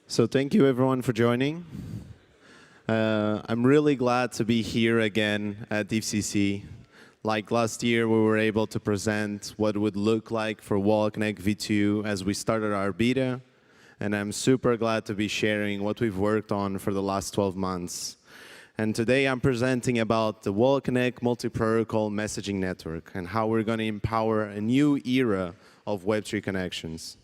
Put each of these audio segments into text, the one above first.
So thank you everyone for joining. I'm really glad to be here again at DFCC. Like last year, we were able to present what it would look like for WalletConnect V2 as we started our beta. And I'm super glad to be sharing what we've worked on for the last 12 months. And today I'm presenting about the WalletConnect multi-protocol messaging network and how we're going to empower a new era of Web3 connections.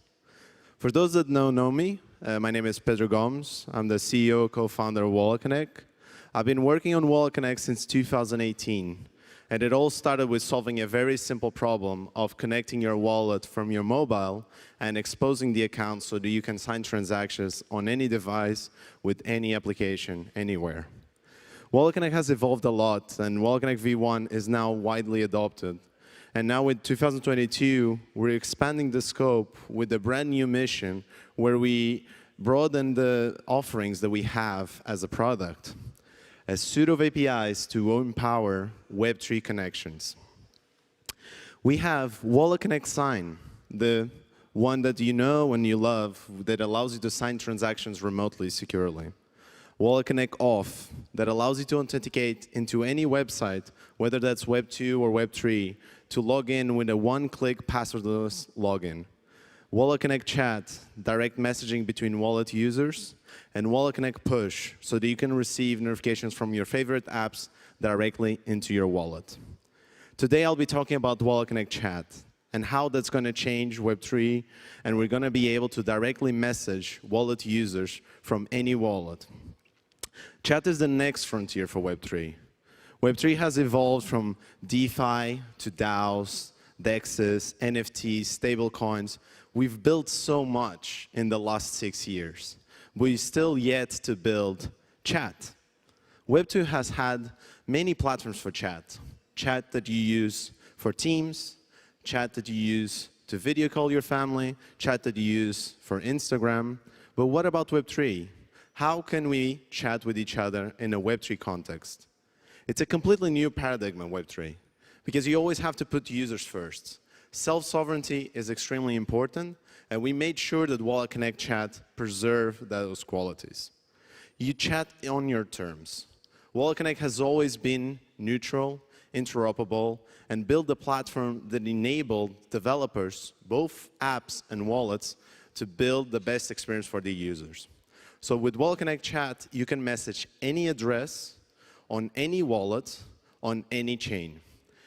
For those that don't know me, my name is Pedro Gomes. I'm the CEO, co-founder of WalletConnect. I've been working on WalletConnect since 2018. And it all started with solving a very simple problem of connecting your wallet from your mobile and exposing the account so that you can sign transactions on any device with any application anywhere. WalletConnect has evolved a lot, and WalletConnect V1 is now widely adopted. And now with 2022, we're expanding the scope with a brand new mission where we broaden the offerings that we have as a product. A suite of APIs to empower Web3 connections. We have WalletConnect Sign, the one that you know and you love, that allows you to sign transactions remotely, securely. WalletConnect Auth, that allows you to authenticate into any website, whether that's Web 2 or Web 3, to log in with a one-click passwordless login. WalletConnect Chat, direct messaging between wallet users, and WalletConnect Push, so that you can receive notifications from your favorite apps directly into your wallet. Today, I'll be talking about WalletConnect Chat and how that's going to change Web3, and we're going to be able to directly message wallet users from any wallet. Chat is the next frontier for Web3. Web3 has evolved from DeFi to DAOs, DEXs, NFTs, stablecoins. We've built so much in the last 6 years. We're still yet to build chat. Web2 has had many platforms for chat. Chat that you use for Teams, chat that you use to video call your family, chat that you use for Instagram. But what about Web3? How can we chat with each other in a Web3 context? It's a completely new paradigm in Web3 because you always have to put users first. Self-sovereignty is extremely important, and we made sure that WalletConnect Chat preserve those qualities. You chat on your terms. WalletConnect has always been neutral, interoperable, and built a platform that enabled developers, both apps and wallets, to build the best experience for the users. So with WalletConnect Chat, you can message any address on any wallet on any chain.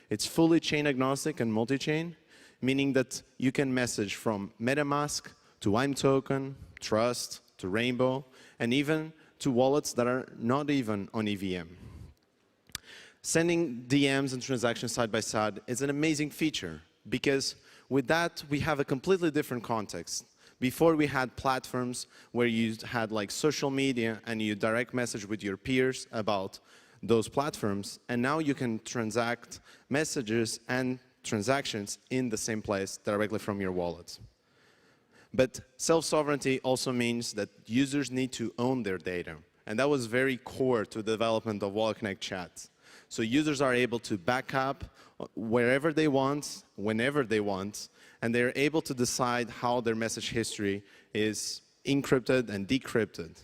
It's fully chain agnostic and multi-chain, meaning that you can message from MetaMask to ImToken, Trust to Rainbow, and even to wallets that are not even on EVM. Sending DMs and transactions side by side is an amazing feature because with that, we have a completely different context. Before we had platforms where you had like social media and you direct message with your peers about those platforms, and now you can transact messages and transactions in the same place directly from your wallet. But self-sovereignty also means that users need to own their data, and that was very core to the development of WalletConnect Chat. So users are able to back up wherever they want, whenever they want, and they're able to decide how their message history is encrypted and decrypted.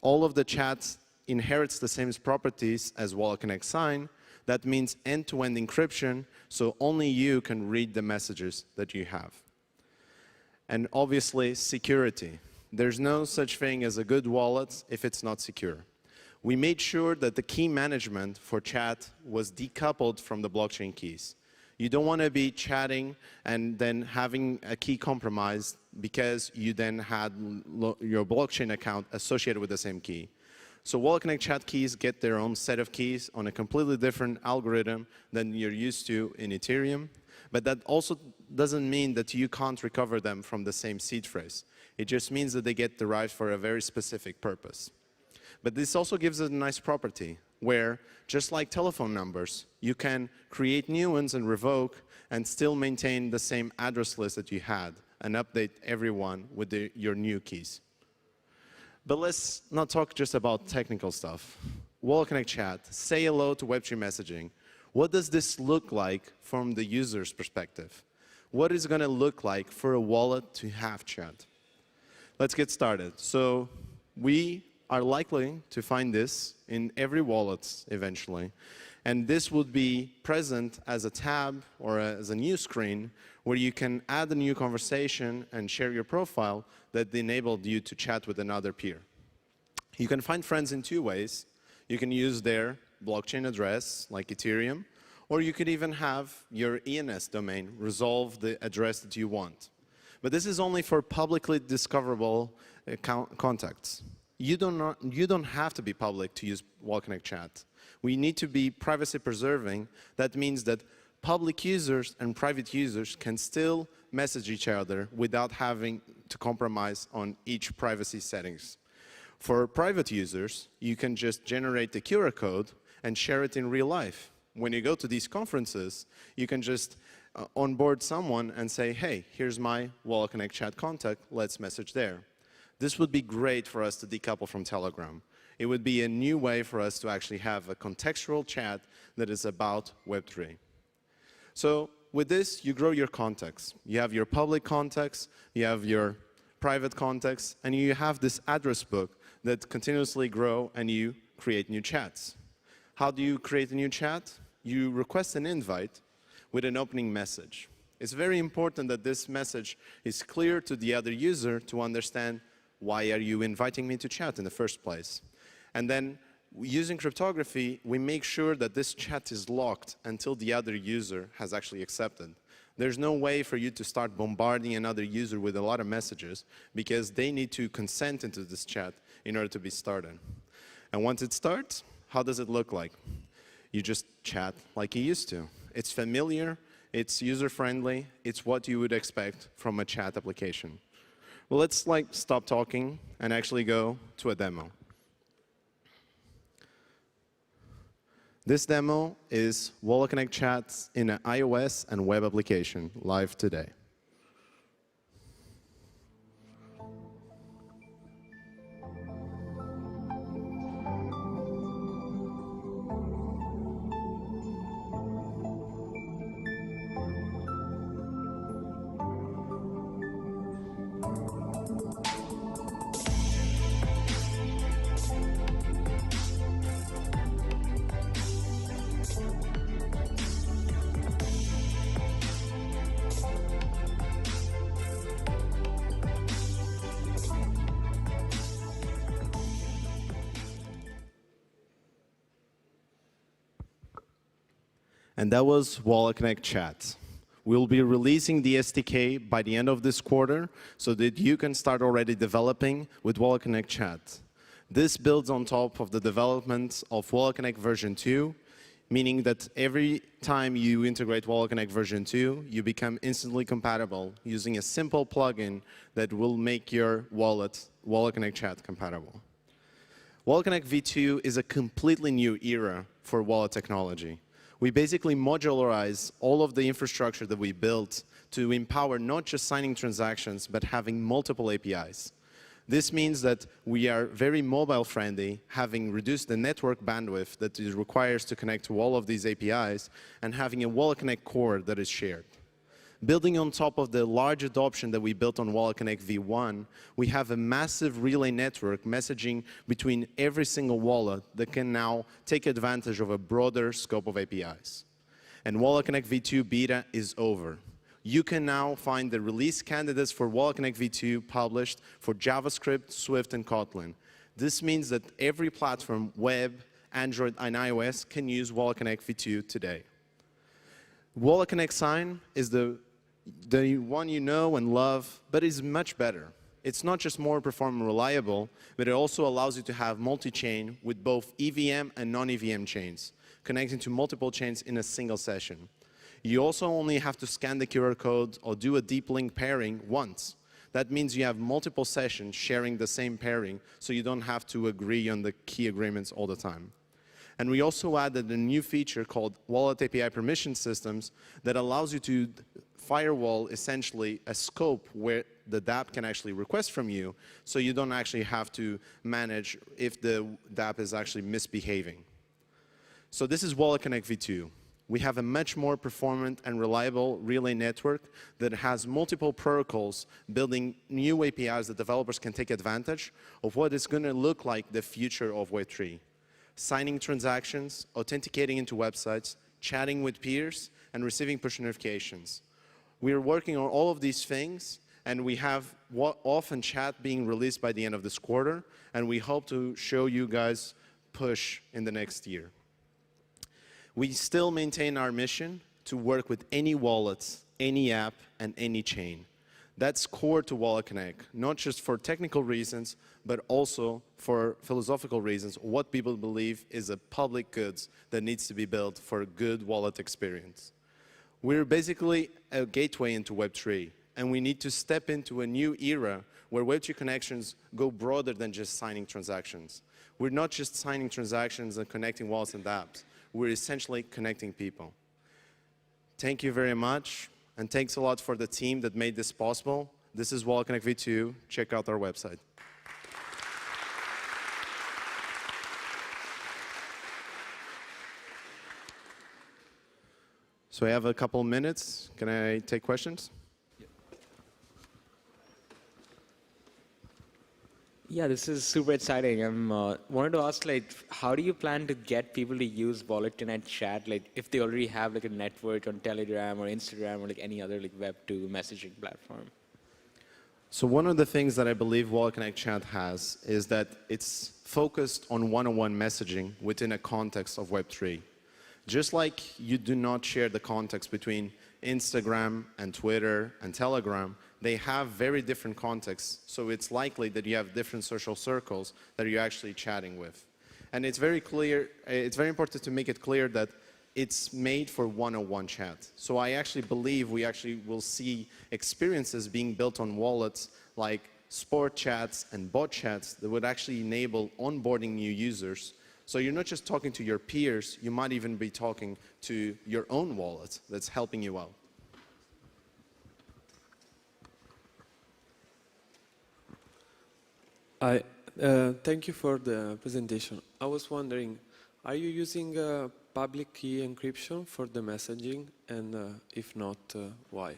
All of the chats inherits the same properties as WalletConnect Sign. That means end-to-end encryption, so only you can read the messages that you have. And obviously, security. There's no such thing as a good wallet if it's not secure. We made sure that the key management for chat was decoupled from the blockchain keys. You don't want to be chatting and then having a key compromised because you then had your blockchain account associated with the same key. So WalletConnect Chat keys get their own set of keys on a completely different algorithm than you're used to in Ethereum. But that also doesn't mean that you can't recover them from the same seed phrase. It just means that they get derived for a very specific purpose. But this also gives us a nice property where, just like telephone numbers, you can create new ones and revoke and still maintain the same address list that you had and update everyone with your new keys. But let's not talk just about technical stuff. WalletConnect Chat, say hello to Web3 messaging. What does this look like from the user's perspective? What is it going to look like for a wallet to have chat? Let's get started. So we are likely to find this in every wallet eventually. And this would be present as a tab or as a new screen where you can add a new conversation and share your profile that enabled you to chat with another peer. You can find friends in two ways. You can use their blockchain address, like Ethereum, or you could even have your ENS domain resolve the address that you want. But this is only for publicly discoverable contacts. You don't have to be public to use WalletConnect Chat. We need to be privacy preserving. That means that public users and private users can still message each other without having to compromise on each privacy settings. For private users, you can just generate the QR code and share it in real life. When you go to these conferences, you can just onboard someone and say, hey, here's my WalletConnect Chat contact, let's message there. This would be great for us to decouple from Telegram. It would be a new way for us to actually have a contextual chat that is about Web3. So with this, you grow your contacts. You have your public contacts, you have your private contacts, and you have this address book that continuously grow and you create new chats. How do you create a new chat? You request an invite with an opening message. It's very important that this message is clear to the other user to understand why are you inviting me to chat in the first place. And then using cryptography, we make sure that this chat is locked until the other user has actually accepted. There's no way for you to start bombarding another user with a lot of messages because they need to consent into this chat in order to be started. And once it starts, how does it look like? You just chat like you used to. It's familiar, it's user-friendly, it's what you would expect from a chat application. Well, let's stop talking and actually go to a demo. This demo is WalletConnect Chats in an iOS and web application live today. And that was WalletConnect Chat. We'll be releasing the SDK by the end of this quarter so that you can start already developing with WalletConnect Chat. This builds on top of the development of WalletConnect version 2, meaning that every time you integrate WalletConnect version 2, you become instantly compatible using a simple plugin that will make your wallet WalletConnect Chat compatible. WalletConnect v2 is a completely new era for wallet technology. We basically modularize all of the infrastructure that we built to empower not just signing transactions, but having multiple APIs. This means that we are very mobile-friendly, having reduced the network bandwidth that it requires to connect to all of these APIs, and having a WalletConnect core that is shared. Building on top of the large adoption that we built on WalletConnect v1, we have a massive relay network messaging between every single wallet that can now take advantage of a broader scope of APIs. And WalletConnect v2 beta is over. You can now find the release candidates for WalletConnect v2 published for JavaScript, Swift, and Kotlin. This means that every platform, web, Android, and iOS, can use WalletConnect v2 today. WalletConnect Sign is the one you know and love, but is much better. It's not just more performant and reliable, but it also allows you to have multi-chain with both EVM and non-EVM chains, connecting to multiple chains in a single session. You also only have to scan the QR code or do a deep link pairing once. That means you have multiple sessions sharing the same pairing, so you don't have to agree on the key agreements all the time. And we also added a new feature called Wallet API Permission Systems that allows you to firewall essentially a scope where the dApp can actually request from you, so you don't actually have to manage if the dApp is actually misbehaving. So this is WalletConnect v2. We have a much more performant and reliable relay network that has multiple protocols building new APIs that developers can take advantage of what is going to look like the future of Web3. Signing transactions, authenticating into websites, chatting with peers, and receiving push notifications. We are working on all of these things, and we have often chat being released by the end of this quarter, and we hope to show you guys push in the next year. We still maintain our mission to work with any wallets, any app, and any chain. That's core to WalletConnect, not just for technical reasons, but also for philosophical reasons, what people believe is a public goods that needs to be built for a good wallet experience. We're basically a gateway into Web3, and we need to step into a new era where Web3 connections go broader than just signing transactions. We're not just signing transactions and connecting wallets and apps. We're essentially connecting people. Thank you very much, and thanks a lot for the team that made this possible. This is WalletConnect V2. Check out our website. So I have a couple minutes. Can I take questions? Yeah, this is super exciting. I wanted to ask, like, how do you plan to get people to use WalletConnect chat, like, if they already have like a network on Telegram or Instagram or like any other like Web2 messaging platform? So one of the things that I believe WalletConnect chat has is that it's focused on one-on-one messaging within a context of Web3. Just like you do not share the context between Instagram and Twitter and Telegram, they have very different contexts, so it's likely that you have different social circles that you're actually chatting with. And it's very clear, it's very important to make it clear that it's made for one-on-one chat. So I actually believe we actually will see experiences being built on wallets like sport chats and bot chats that would actually enable onboarding new users. So you're not just talking to your peers, you might even be talking to your own wallet that's helping you out. Thank you for the presentation. I was wondering, are you using public key encryption for the messaging? And if not, why?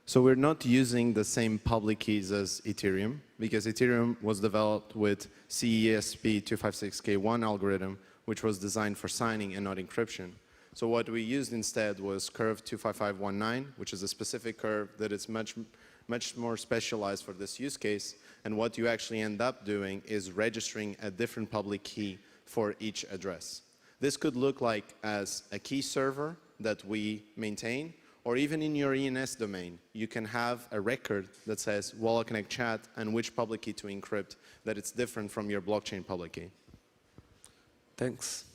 So we're not using the same public keys as Ethereum, because Ethereum was developed with CESP256K1 algorithm, which was designed for signing and not encryption. So what we used instead was curve 25519, which is a specific curve that is much more specialized for this use case. And what you actually end up doing is registering a different public key for each address. This could look like as a key server that we maintain, or even in your ENS domain, you can have a record that says WalletConnect chat and which public key to encrypt, that it's different from your blockchain public key. Thanks.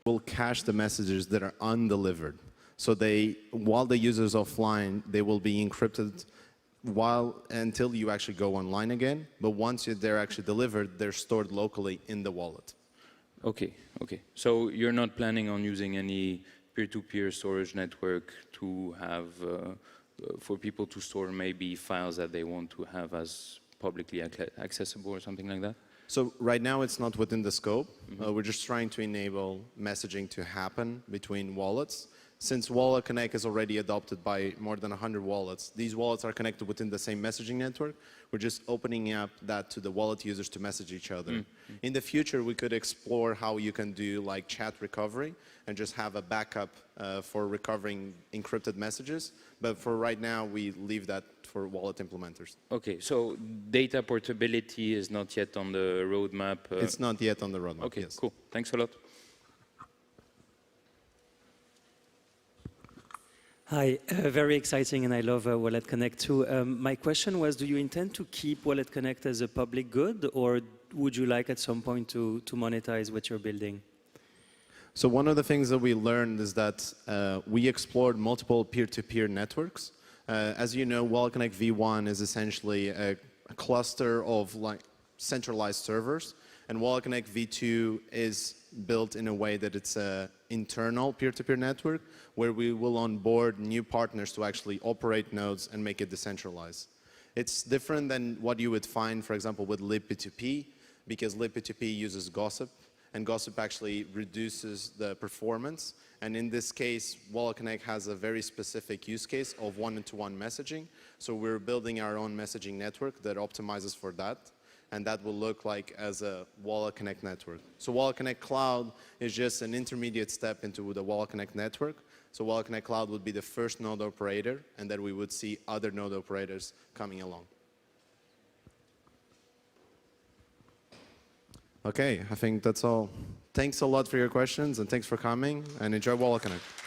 Will cache the messages that are undelivered. So while the user is offline, they will be encrypted until you actually go online again. But once they're actually delivered, they're stored locally in the wallet. Okay, okay. So you're not planning on using any peer-to-peer storage network to have, for people to store maybe files that they want to have as publicly accessible or something like that? So right now it's not within the scope. We're just trying to enable messaging to happen between wallets. Since WalletConnect is already adopted by more than 100 wallets, these wallets are connected within the same messaging network. We're just opening up that to the wallet users to message each other. In the future, we could explore how you can do like chat recovery and just have a backup for recovering encrypted messages. But for right now, we leave that for wallet implementers. Okay, so data portability is not yet on the roadmap? It's not yet on the roadmap, okay, yes. Cool. Thanks a lot. Hi, very exciting, and I love WalletConnect too. My question was, do you intend to keep WalletConnect as a public good, or would you like at some point to monetize what you're building? So one of the things that we learned is that we explored multiple peer-to-peer networks. As you know, WalletConnect V1 is essentially a cluster of like centralized servers, and WalletConnect V2 is built in a way that it's an internal peer-to-peer network where we will onboard new partners to actually operate nodes and make it decentralized. It's different than what you would find, for example, with libp2p, because libp2p uses gossip, and gossip actually reduces the performance. And in this case, WalletConnect has a very specific use case of one-to-one messaging. So we're building our own messaging network that optimizes for that. And that will look like as a WalletConnect network. So WalletConnect Cloud is just an intermediate step into the WalletConnect network. So WalletConnect Cloud would be the first node operator, and then we would see other node operators coming along. Okay, I think that's all. Thanks a lot for your questions, and thanks for coming, and enjoy WalletConnect.